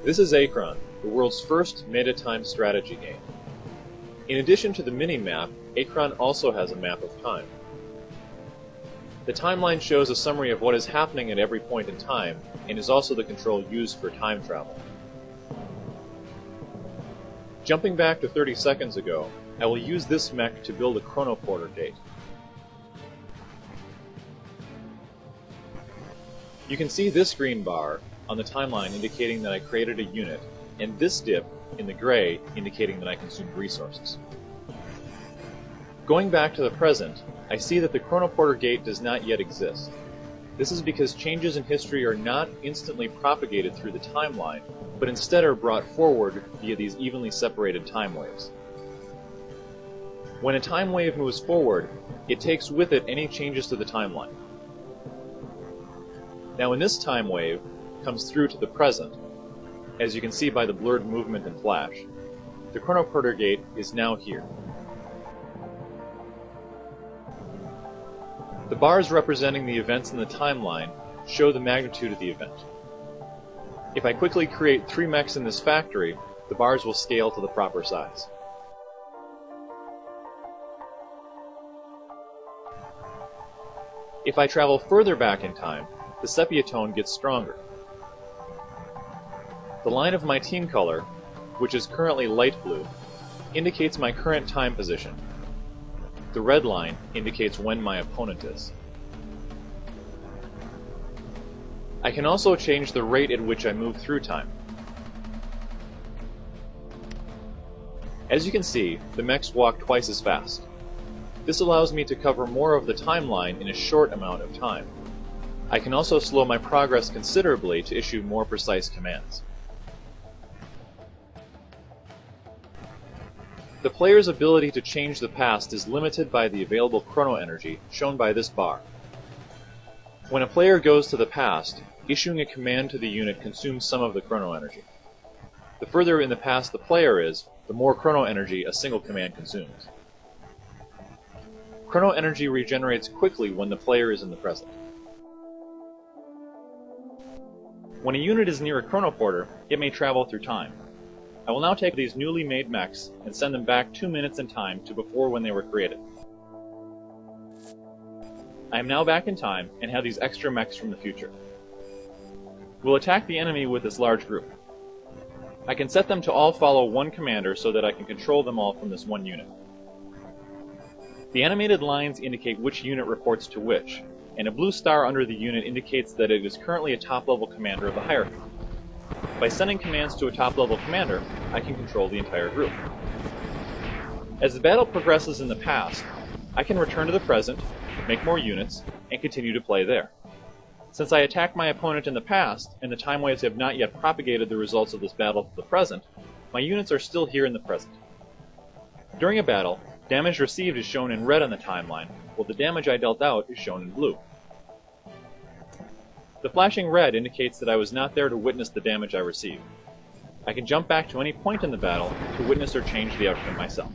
This is Achron, the world's first meta-time strategy game. In addition to the mini-map, Achron also has a map of time. The timeline shows a summary of what is happening at every point in time, and is also the control used for time travel. Jumping back to 30 seconds ago, I will use this mech to build a chronoporter gate. You can see this green bar on the timeline indicating that I created a unit, and this dip in the gray indicating that I consumed resources. Going back to the present, I see that the chronoporter gate does not yet exist. This is because changes in history are not instantly propagated through the timeline, but instead are brought forward via these evenly separated time waves. When a time wave moves forward, it takes with it any changes to the timeline. Now when this time wave comes through to the present, as you can see by the blurred movement and flash, the chronoporter gate is now here. The bars representing the events in the timeline show the magnitude of the event. If I quickly create 3 mechs in this factory, the bars will scale to the proper size. If I travel further back in time, the sepia tone gets stronger. The line of my team color, which is currently light blue, indicates my current time position. The red line indicates when my opponent is. I can also change the rate at which I move through time. As you can see, the mechs walk twice as fast. This allows me to cover more of the timeline in a short amount of time. I can also slow my progress considerably to issue more precise commands. The player's ability to change the past is limited by the available chrono energy, shown by this bar. When a player goes to the past, issuing a command to the unit consumes some of the chrono energy. The further in the past the player is, the more chrono energy a single command consumes. Chrono energy regenerates quickly when the player is in the present. When a unit is near a chronoporter, it may travel through time. I will now take these newly made mechs and send them back 2 minutes in time to before when they were created. I am now back in time and have these extra mechs from the future. We'll attack the enemy with this large group. I can set them to all follow one commander so that I can control them all from this one unit. The animated lines indicate which unit reports to which, and a blue star under the unit indicates that it is currently a top-level commander of the hierarchy. By sending commands to a top-level commander, I can control the entire group. As the battle progresses in the past, I can return to the present, make more units, and continue to play there. Since I attacked my opponent in the past, and the time waves have not yet propagated the results of this battle to the present, my units are still here in the present. During a battle, damage received is shown in red on the timeline, while the damage I dealt out is shown in blue. The flashing red indicates that I was not there to witness the damage I received. I can jump back to any point in the battle to witness or change the outcome myself.